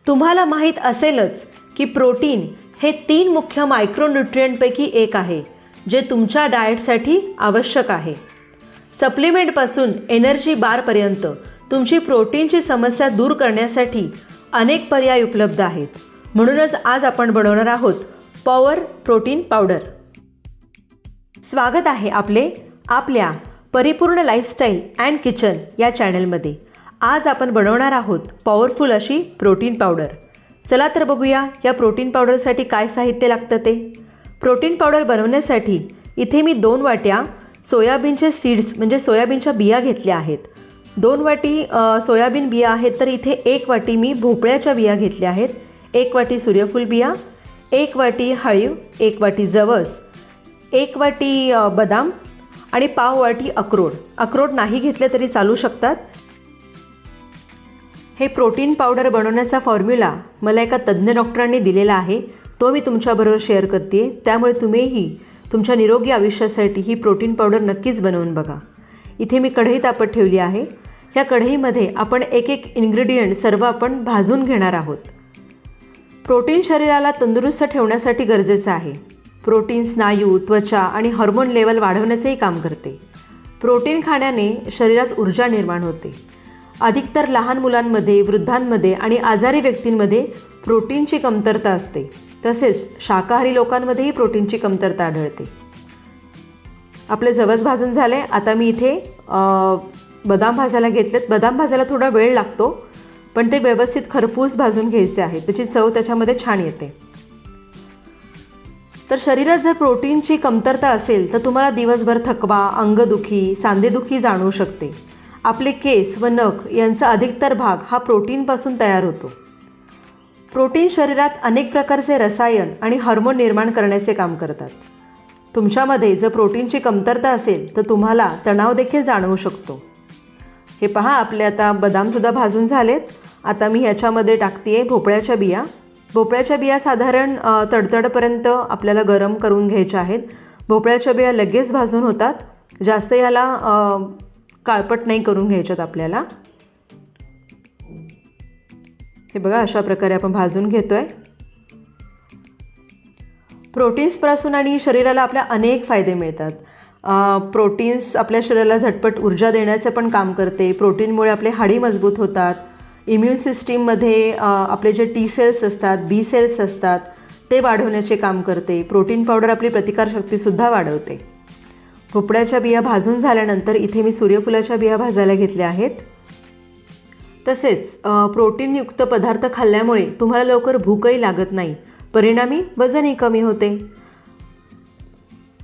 तुम्हाला माहीत असेलच की प्रोटीन हे 3 मुख्य मायक्रोन्यूट्रिएंटपैकी एक आहे जे तुमच्या डाएटसाठी आवश्यक आहे. सप्लिमेंटपासून एनर्जी बारपर्यंत तुमची प्रोटीनची समस्या दूर करण्यासाठी अनेक पर्याय उपलब्ध आहेत. म्हणूनच आज आपण बनवणार आहोत पॉवर प्रोटीन पावडर. स्वागत आहे आपल्या परिपूर्ण लाईफस्टाईल अँड किचन या चॅनलमध्ये. आज आपण बनवणार आहोत पॉवरफुल अशी प्रोटीन पावडर. चला तर बघूया या प्रोटीन पावडरसाठी काय साहित्य लागतं ते. प्रोटीन पावडर बनवण्यासाठी इथे मी 2 वाट्या सोयाबीनचे सीड्स म्हणजे सोयाबीनच्या बिया घेतल्या आहेत. 2 वाटी सोयाबीन बिया आहेत, तर इथे 1 वाटी मी भोपळ्याच्या बिया घेतल्या आहेत, 1 वाटी सूर्यफूल बिया, 1 वाटी हळीव, 1 वाटी जवस, 1 वाटी बदाम आणि पाव वाटी अक्रोड. अक्रोड नाही घेतले तरी चालू शकतात. हे प्रोटीन पावडर बनवण्याचा फॉर्म्युला मला एका तज्ज्ञ डॉक्टरांनी दिलेला आहे, तो मी तुमच्याबरोबर शेअर करते. त्यामुळे तुम्हीही तुमच्या निरोगी आयुष्यासाठी ही प्रोटीन पावडर नक्कीच बनवून बघा. इथे मी कढई तापत ठेवली आहे. या कढईमध्ये आपण एक इन्ग्रेडियंट सर्व आपण भाजून घेणार आहोत. प्रोटीन शरीराला तंदुरुस्त ठेवण्यासाठी गरजेचं आहे. प्रोटीन स्नायू, त्वचा आणि हार्मोन लेवल वाढवण्याचेही काम करते. प्रोटीन खाण्याने शरीरात ऊर्जा निर्माण होते. अधिकतर लहान मुलांमध्ये, वृद्धांमध्ये आणि आजारी व्यक्तींमध्ये प्रोटीनची कमतरता असते. तसेच शाकाहारी लोकांमध्येही प्रोटीनची कमतरता आढळते. आपले जवस भाजून झाले. आता मी इथे बदाम भाजायला घेतलेत. बदाम भाजायला थोडा वेळ लागतो, पण ते व्यवस्थित खरपूस भाजून घ्यायचे आहे. त्याची चव त्याच्यामध्ये छान येते. तर शरीरात जर प्रोटीनची कमतरता असेल तर तुम्हाला दिवसभर थकवा, अंगदुखी, सांधेदुखी जाणवू शकते. आपले केस व नख यांचा अधिकतर भाग हा प्रोटीनपासून तयार होतो. प्रोटीन शरीरात अनेक प्रकारचे रसायन आणि हार्मोन निर्माण करण्याचे काम करतात. तुमच्यामध्ये जर प्रोटीनची कमतरता असेल तर तुम्हाला तणाव देखील जाणवू शकतो. हे पहा, आपले आता बदामसुद्धा भाजून झालेत. आता मी ह्याच्यामध्ये टाकते भोपळ्याच्या बिया. भोपळ्याच्या बिया साधारण तडतडपर्यंत आपल्याला गरम करून घ्यायच्या आहेत. भोपळ्याच्या बिया लगेच भाजून होतात. जास्त ह्याला काळपट नाही करून घ्यायच्यात आपल्याला. हे बघा, अशा प्रकारे आपण भाजून घेतोय. प्रोटीन्सपासून आणि शरीराला आपल्या अनेक फायदे मिळतात. प्रोटीन्स आपल्या शरीराला झटपट ऊर्जा देण्याचं पण काम करते. प्रोटीनमुळे आपले हाडी मजबूत होतात. इम्युन सिस्टीममध्ये आपले जे टी सेल्स असतात, बी सेल्स असतात, ते वाढवण्याचे काम करते. प्रोटीन पावडर आपली प्रतिकारशक्तीसुद्धा वाढवते. भोपळ्याच्या बिया भाजून झाल्यानंतर इथे मी सूर्यफुलाच्या बिया भाजायला घेतल्या आहेत. तसेच प्रोटीनयुक्त पदार्थ खाल्ल्यामुळे तुम्हाला लवकर भूकही लागत नाही. परिणामी वजनही कमी होते.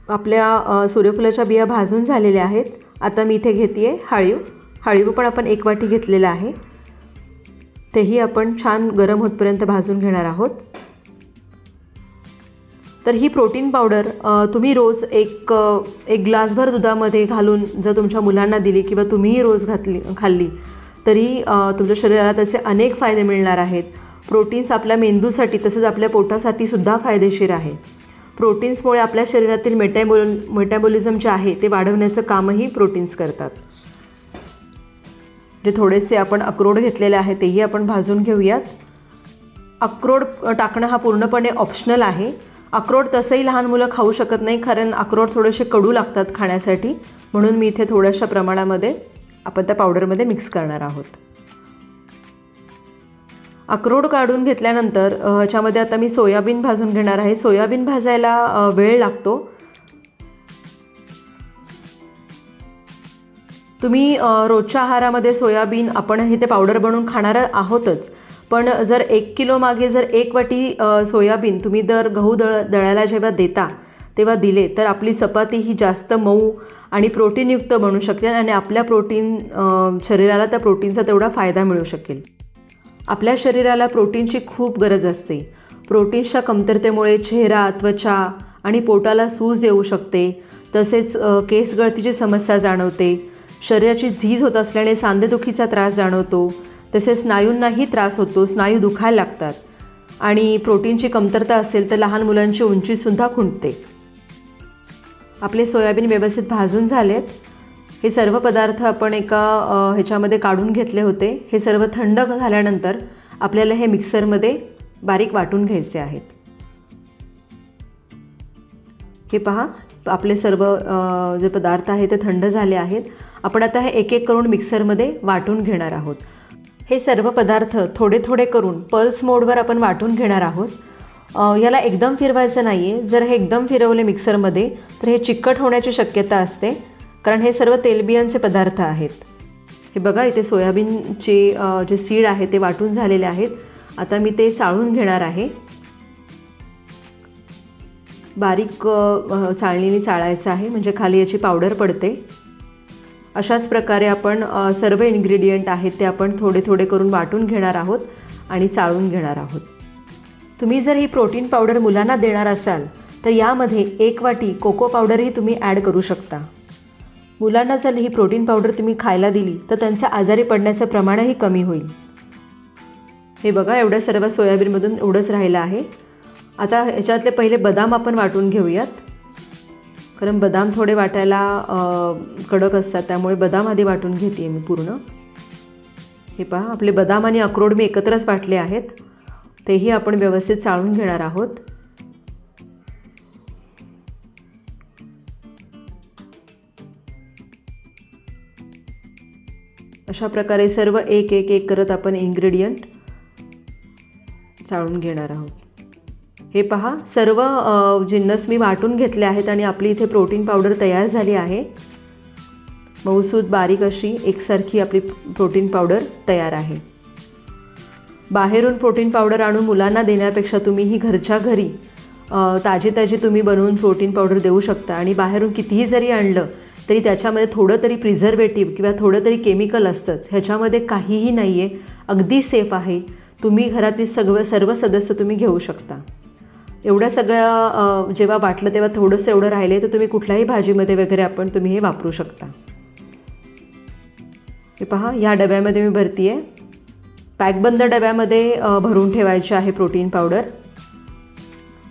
आपल्या सूर्यफुलाच्या बिया भाजून झालेल्या आहेत. आता मी इथे घेते हळीव. हळीव पण आपण 1 वाटी घेतलेला आहे. तेही आपण छान गरम होतपर्यंत भाजून घेणार आहोत. तर ही प्रोटीन पावडर तुम्ही रोज एक ग्लासभर दुधामध्ये घालून जर तुमच्या मुलांना दिली किंवा तुम्हीही रोज खाल्ली तरी तुमच्या शरीराला त्याचे अनेक फायदे मिळणार आहेत. प्रोटीन्स आपल्या मेंदूसाठी तसंच आपल्या पोटासाठी सुद्धा फायदेशीर आहे. प्रोटीन्समुळे आपल्या शरीरातील मेटाबॉलिझम जे आहे ते वाढवण्याचं कामही प्रोटीन्स करतात. जे थोडेसे आपण अक्रोड घेतलेले आहे तेही आपण भाजून घेऊयात. अक्रोड टाकणं हा पूर्णपणे ऑप्शनल आहे. अक्रोड तसंही लहान मुलं खाऊ शकत नाही, कारण अक्रोड थोडेसे कडू लागतात खाण्यासाठी. म्हणून मी इथे थोड्याशा प्रमाणामध्ये आपण त्या पावडरमध्ये मिक्स करणार आहोत. अक्रोड काढून घेतल्यानंतर ह्याच्यामध्ये आता मी सोयाबीन भाजून घेणार आहे. सोयाबीन भाजायला वेळ लागतो. तुम्ही रोजच्या आहारामध्ये सोयाबीन आपण हे ते पावडर बनवून खाणार आहोतच, पण जर 1 किलो मागे जर 1 वाटी सोयाबीन तुम्ही जर गहू दळायला जेव्हा देता तेव्हा दिले तर आपली चपाती ही जास्त मऊ आणि प्रोटीनयुक्त बनू शकेल आणि आपल्या शरीराला त्या प्रोटीनचा तेवढा फायदा मिळू शकेल. आपल्या शरीराला प्रोटीनची खूप गरज असते. प्रोटीन्सच्या कमतरतेमुळे चेहरा, त्वचा आणि पोटाला सूज येऊ शकते. तसेच केस गळतीची समस्या जाणवते. शरीराची झीज होत असल्याने सांधेदुखीचा त्रास जाणवतो. तसेच स्नायूंनाही त्रास होतो. स्नायू दुखायला लागतात. आणि प्रोटीनची कमतरता असेल तर लहान मुलांची उंचीसुद्धा खुंटते. आपले सोयाबीन व्यवस्थित भाजून झालेत. हे सर्व पदार्थ आपण एका ह्याच्यामध्ये काढून घेतले होते. हे सर्व थंड झाल्यानंतर आपल्याला हे मिक्सरमध्ये बारीक वाटून घ्यायचे आहेत. हे पहा, आपले सर्व जे पदार्थ आहेत ते थंड झाले आहेत. आपण आता हे एक एक करून मिक्सरमध्ये वाटून घेणार आहोत. हे सर्व पदार्थ थोडे थोडे करून पल्स मोडवर आपण वाटून घेणार आहोत. याला एकदम फिरवायचं नाही आहे. जर हे एकदम फिरवले मिक्सरमध्ये तर हे चिकट होण्याची शक्यता असते, कारण हे सर्व तेलबियांचे पदार्थ आहेत. हे बघा, इथे सोयाबीनचे जे सीड आहे ते वाटून झालेले आहेत. आता मी ते चाळून घेणार आहे. बारीक चाळणीने चाळायचं आहे, म्हणजे खाली याची पावडर पडते. अशाच प्रकारे आपण सर्व इन्ग्रेडियंट आहेत ते आपण थोडे थोडे करून वाटून घेणार आहोत आणि चाळून घेणार आहोत. तुम्ही जर ही प्रोटीन पावडर मुलांना देणार असाल तर यामध्ये 1 वाटी कोको पावडरही तुम्ही ॲड करू शकता. मुलांना जर ही प्रोटीन पावडर तुम्ही खायला दिली तर त्यांचं आजारी पडण्याचं प्रमाणही कमी होईल. हे बघा, एवढं सर्व सोयाबीनमधून एवढंच राहिलं आहे. आता ह्याच्यातले पहिले बदाम आपण वाटून घेऊयात, कारण बदाम थोडे वाटायला कडक असतात, त्यामुळे बदाम आधी वाटून घेते मी पूर्ण. हे पहा, आपले बदाम आणि अक्रोड मी एकत्रच वाटले आहेत. तेही आपण व्यवस्थित चाळून घेणार आहोत. अशा प्रकारे सर्व एक एक एक करत आपण इन्ग्रेडियंट चाळून घेणार आहोत. हे पहा, सर्व जिन्नस मी वाटून घेतले आहेत आणि आपली इथे प्रोटीन पावडर तयार झाली आहे. मऊसूद बारीक अशी एकसारखी आपली प्रोटीन पावडर तयार आहे. बाहेरून प्रोटीन पावडर आणून मुलांना देण्यापेक्षा तुम्ही ही घरच्या घरी ताजी तुम्ही बनवून प्रोटीन पावडर देऊ शकता. आणि बाहेरून कितीही जरी आणलं तरी त्याच्यामध्ये थोडं तरी प्रिझर्वेटिव्ह किंवा थोडं तरी केमिकल असतंच. ह्याच्यामध्ये काहीही नाही आहे, अगदी सेफ आहे. तुम्ही घरातील सर्व सदस्य तुम्ही घेऊ शकता. एवढ्या सगळ्या जेव्हा वाटलं तेव्हा थोडंसं एवढं राहिले तर तुम्ही कुठल्याही भाजीमध्ये वगैरे तुम्ही हे वापरू शकता. हे पहा, या डब्यामध्ये मी भरती आहे. पॅकबंद डब्यामध्ये भरून ठेवायचे आहे प्रोटीन पावडर.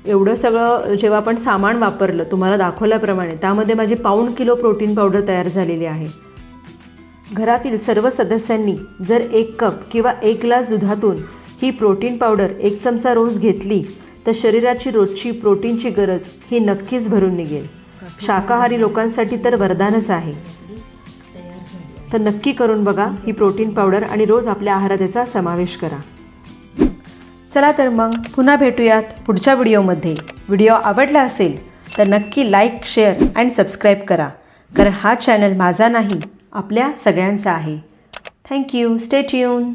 एवढं सगळं जेव्हा आपण सामान वापरलं तुम्हाला दाखवल्याप्रमाणे, त्यामध्ये माझी पाऊण किलो प्रोटीन पावडर तयार झालेली आहे. घरातील सर्व सदस्यांनी जर 1 कप किंवा 1 ग्लास दुधातून ही प्रोटीन पावडर 1 चमचा रोज घेतली तर शरीराची रोजची प्रोटीनची गरज ही नक्कीच भरून निघेल. शाकाहारी लोकांसाठी तर वरदानच आहे. तर नक्की करून बघा ही प्रोटीन पावडर आणि रोज आपल्या आहारात त्याचा समावेश करा. चला तर मग पुन्हा भेटूयात पुढच्या व्हिडिओमध्ये. व्हिडिओ आवडला असेल तर नक्की लाईक, शेअर आणि सबस्क्राईब करा, कारण हा चॅनल माझा नाही, आपल्या सगळ्यांचा आहे. थँक्यू. Stay tune.